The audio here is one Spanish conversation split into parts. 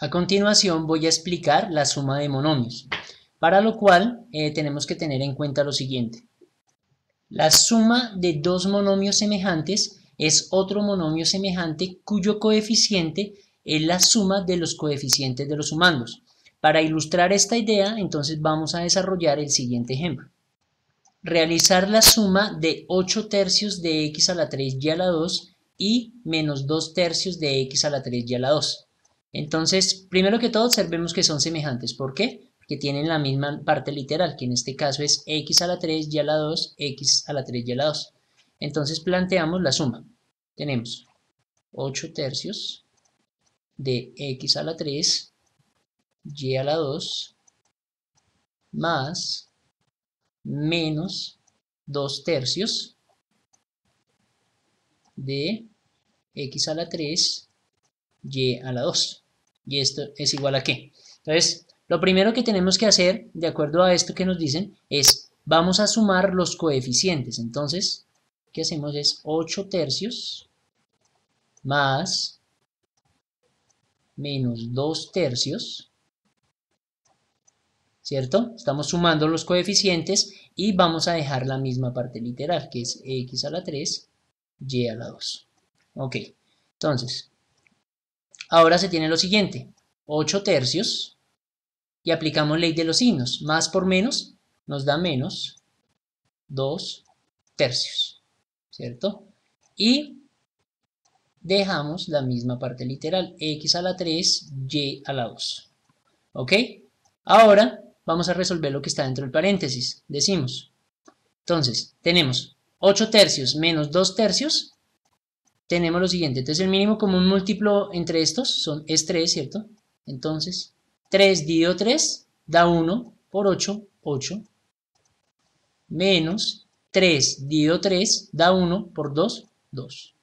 A continuación voy a explicar la suma de monomios, para lo cual tenemos que tener en cuenta lo siguiente. La suma de dos monomios semejantes es otro monomio semejante cuyo coeficiente es la suma de los coeficientes de los sumandos. Para ilustrar esta idea, entonces vamos a desarrollar el siguiente ejemplo. Realizar la suma de 8 tercios de x a la 3y a la 2 y menos 2 tercios de x a la 3y a la 2. Entonces, primero que todo, observemos que son semejantes. ¿Por qué? Porque tienen la misma parte literal, que en este caso es x a la 3 y a la 2, x a la 3 y a la 2. Entonces planteamos la suma. Tenemos 8 tercios de x a la 3, y a la 2, más menos 2 tercios de x a la 3, y a la 2. ¿Y esto es igual a qué? Entonces, lo primero que tenemos que hacer, de acuerdo a esto que nos dicen, es vamos a sumar los coeficientes. Entonces, ¿qué hacemos? Es 8 tercios más menos 2 tercios, ¿cierto? Estamos sumando los coeficientes y vamos a dejar la misma parte literal, que es x a la 3, y a la 2. Ok, entonces, ahora se tiene lo siguiente, 8 tercios, y aplicamos ley de los signos, más por menos nos da menos 2 tercios, ¿cierto? Y dejamos la misma parte literal, x a la 3, y a la 2. ¿Ok? Ahora vamos a resolver lo que está dentro del paréntesis. Decimos, entonces, tenemos 8 tercios menos 2 tercios, tenemos lo siguiente. Entonces, el mínimo común múltiplo entre estos es 3, ¿cierto? Entonces, 3 dividido 3 da 1 por 8, 8, menos 3 dividido 3 da 1 por 2, 2.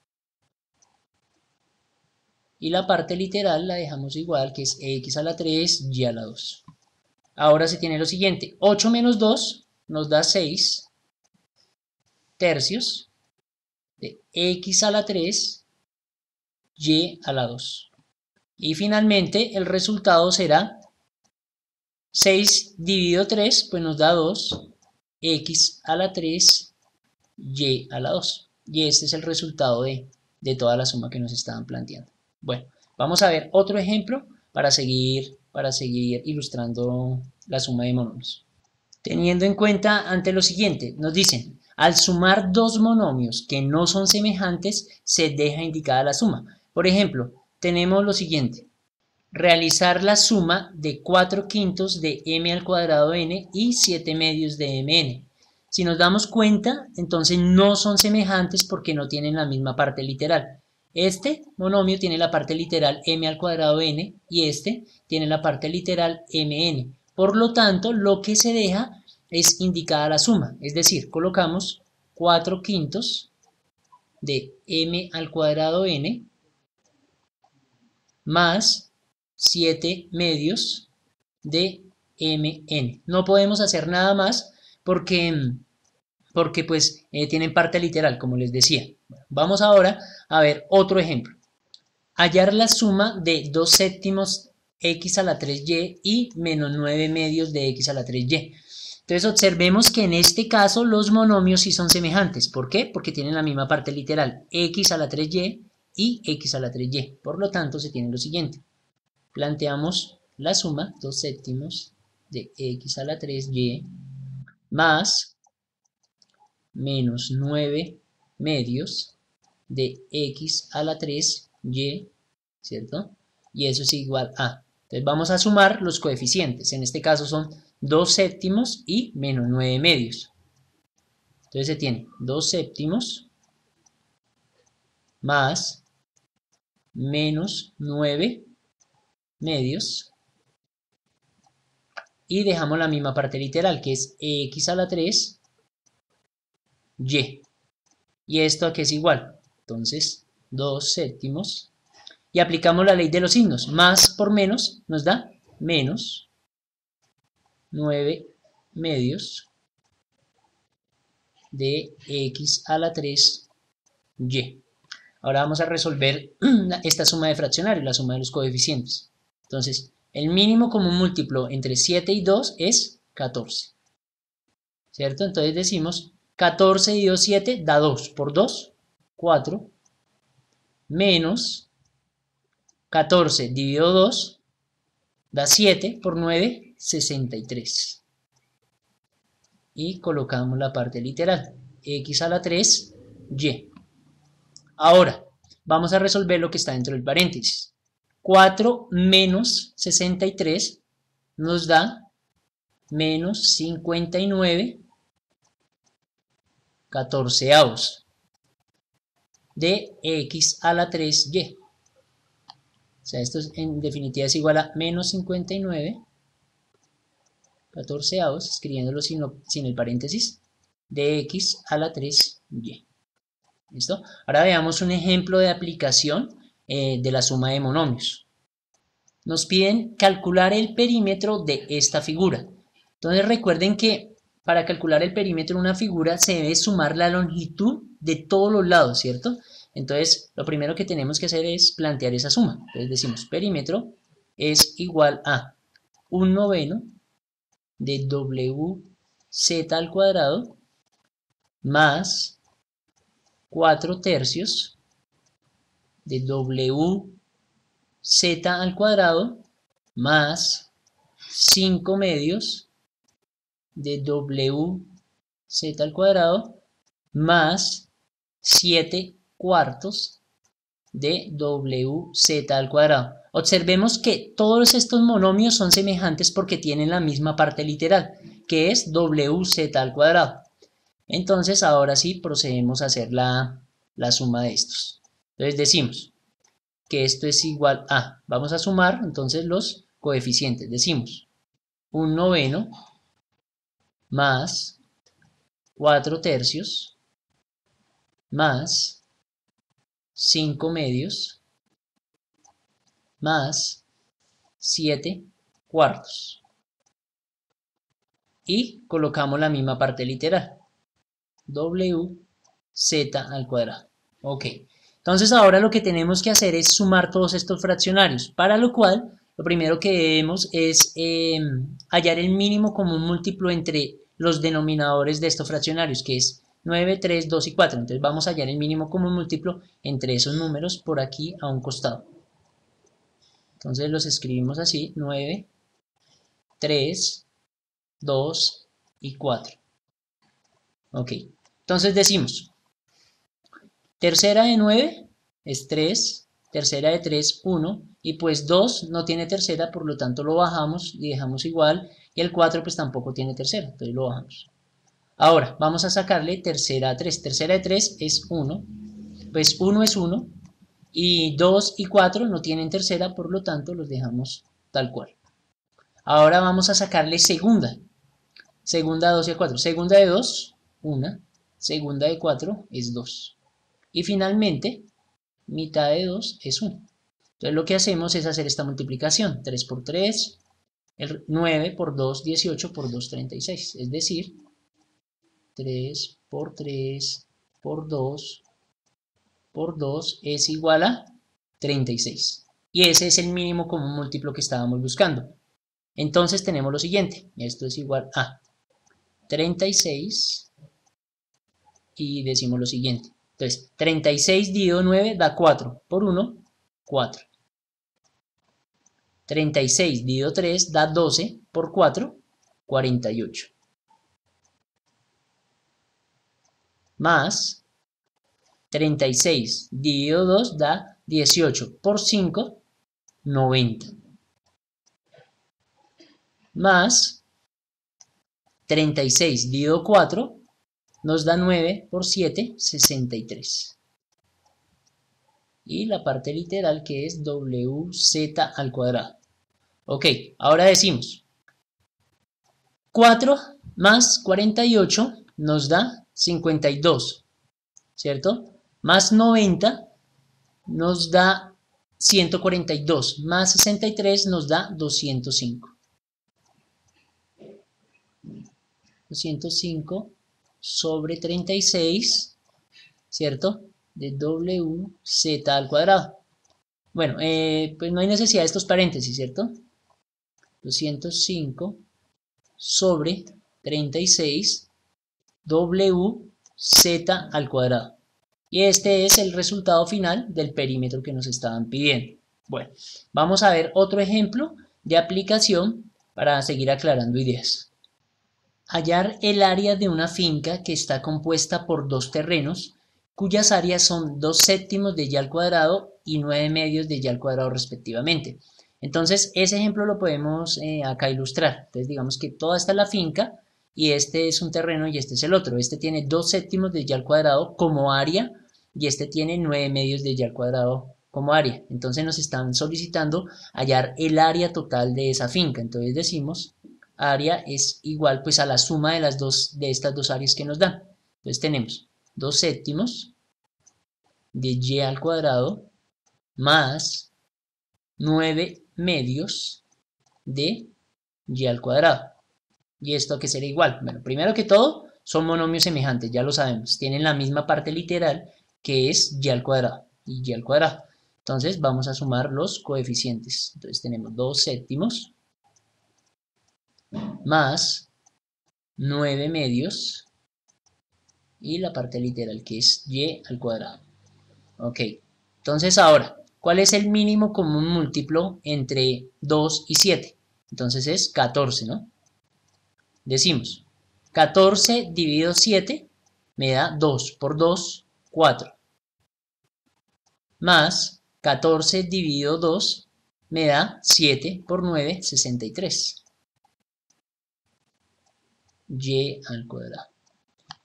Y la parte literal la dejamos igual, que es x a la 3, y a la 2. Ahora se tiene lo siguiente, 8 menos 2 nos da 6 tercios de x a la 3, y a la 2. Y finalmente el resultado será 6 dividido 3, pues nos da 2, x a la 3, y a la 2. Y este es el resultado de toda la suma que nos estaban planteando. Bueno, vamos a ver otro ejemplo para seguir ilustrando la suma de monomios. Teniendo en cuenta ante lo siguiente, nos dicen, al sumar dos monomios que no son semejantes, se deja indicada la suma. Por ejemplo, tenemos lo siguiente, realizar la suma de 4 quintos de m al cuadrado n y 7 medios de mn. Si nos damos cuenta, entonces no son semejantes porque no tienen la misma parte literal. Este monomio tiene la parte literal m al cuadrado n y este tiene la parte literal mn. Por lo tanto, lo que se deja es indicada la suma, es decir, colocamos 4 quintos de m al cuadrado n más 7 medios de mn. No podemos hacer nada más porque pues tienen parte literal, como les decía. Vamos ahora a ver otro ejemplo. Hallar la suma de 2 séptimos x a la 3y y menos 9 medios de x a la 3y. Entonces observemos que en este caso los monomios sí son semejantes. ¿Por qué? Porque tienen la misma parte literal, x a la 3y y x a la 3y. Por lo tanto se tiene lo siguiente. Planteamos la suma 2 séptimos de x a la 3y más menos 9 medios de x a la 3y, ¿cierto? Y eso es igual a. Entonces vamos a sumar los coeficientes. En este caso son 2 séptimos y menos 9 medios. Entonces se tiene 2 séptimos más menos 9 medios y dejamos la misma parte literal que es x a la 3 y. ¿Y esto a qué es igual? Entonces 2 séptimos y aplicamos la ley de los signos. Más por menos nos da menos 9 medios de x a la 3y. Ahora vamos a resolver esta suma de fraccionarios, la suma de los coeficientes. Entonces, el mínimo común múltiplo entre 7 y 2 es 14. ¿Cierto? Entonces decimos 14 dividido 7 da 2. Por 2, 4. Menos 14 dividido 2 da 7. Por 9, 63. Y colocamos la parte literal. X a la 3, Y. Ahora, vamos a resolver lo que está dentro del paréntesis. 4 menos 63 nos da menos 59 catorceavos de x a la 3y. O sea, esto en definitiva es igual a menos 59 catorceavos, escribiéndolo sin el paréntesis, de x a la 3y. ¿Listo? Ahora veamos un ejemplo de aplicación de la suma de monomios. Nos piden calcular el perímetro de esta figura. Entonces recuerden que para calcular el perímetro de una figura se debe sumar la longitud de todos los lados, ¿cierto? Entonces lo primero que tenemos que hacer es plantear esa suma. Entonces decimos perímetro es igual a 1/9 de wz al cuadrado más 4/3 de wz al cuadrado más 5/2 de wz al cuadrado más 7/4 de wz al cuadrado. Observemos que todos estos monomios son semejantes porque tienen la misma parte literal, que es wz al cuadrado. Entonces ahora sí procedemos a hacer la suma de estos. Entonces decimos que esto es igual a, vamos a sumar entonces los coeficientes, decimos 1/9 más 4/3 más 5/2 más 7/4 y colocamos la misma parte literal, wz al cuadrado. Ok, entonces ahora lo que tenemos que hacer es sumar todos estos fraccionarios, para lo cual lo primero que debemos es hallar el mínimo común múltiplo entre los denominadores de estos fraccionarios, que es 9, 3, 2 y 4. Entonces vamos a hallar el mínimo común múltiplo entre esos números por aquí a un costado. Entonces los escribimos así, 9, 3, 2 y 4. Ok, entonces decimos, tercera de 9 es 3, tercera de 3, 1, y pues 2 no tiene tercera, por lo tanto lo bajamos y dejamos igual, y el 4 pues tampoco tiene tercera, entonces lo bajamos. Ahora, vamos a sacarle tercera a 3, tercera de 3 es 1, pues 1 es 1, y 2 y 4 no tienen tercera, por lo tanto los dejamos tal cual. Ahora vamos a sacarle segunda, segunda de 2 y 4, segunda de 2, 1, segunda de 4 es 2. Y finalmente, mitad de 2 es 1. Entonces lo que hacemos es hacer esta multiplicación. 3 por 3, 9 por 2, 18 por 2, 36. Es decir, 3 por 3 por 2 por 2 es igual a 36. Y ese es el mínimo común múltiplo que estábamos buscando. Entonces tenemos lo siguiente. Esto es igual a 36 y decimos lo siguiente. Entonces, 36 dividido 9 da 4. Por 1, 4. 36 dividido 3 da 12. Por 4, 48. Más 36 dividido 2 da 18. Por 5, 90. Más 36 dividido 4 nos da 9 por 7, 63. Y la parte literal que es wz al cuadrado. Ok, ahora decimos 4 más 48 nos da 52, ¿cierto? Más 90 nos da 142, más 63 nos da 205. 205 sobre 36, ¿cierto? De wz al cuadrado. Bueno, pues no hay necesidad de estos paréntesis, ¿cierto? 205 sobre 36 WZ al cuadrado. Y este es el resultado final del perímetro que nos estaban pidiendo. Bueno, vamos a ver otro ejemplo de aplicación para seguir aclarando ideas. Hallar el área de una finca que está compuesta por dos terrenos cuyas áreas son 2/7 de y al cuadrado y 9/2 de y al cuadrado respectivamente. Entonces ese ejemplo lo podemos acá ilustrar. Entonces digamos que toda esta es la finca y este es un terreno y este es el otro. Este tiene 2/7 de y al cuadrado como área y este tiene 9/2 de y al cuadrado como área. Entonces nos están solicitando hallar el área total de esa finca. Entonces decimos área es igual pues a la suma de estas dos áreas que nos dan. Entonces tenemos 2/7 de y al cuadrado más 9/2 de y al cuadrado. ¿Y esto a qué será igual? Bueno, primero que todo, son monomios semejantes, ya lo sabemos. Tienen la misma parte literal que es y al cuadrado y y al cuadrado. Entonces vamos a sumar los coeficientes. Entonces tenemos 2/7 más 9/2 y la parte literal que es y al cuadrado. Ok, entonces ahora, ¿cuál es el mínimo común múltiplo entre 2 y 7? Entonces es 14, ¿no? Decimos, 14 dividido 7 me da 2 por 2, 4. Más 14 dividido 2 me da 7 por 9, 63. Y al cuadrado.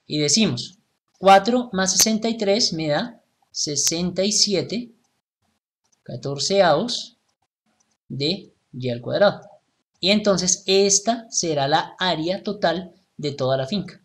Y decimos, 4 más 63 me da 67 14avos de y al cuadrado. Y entonces esta será la área total de toda la finca.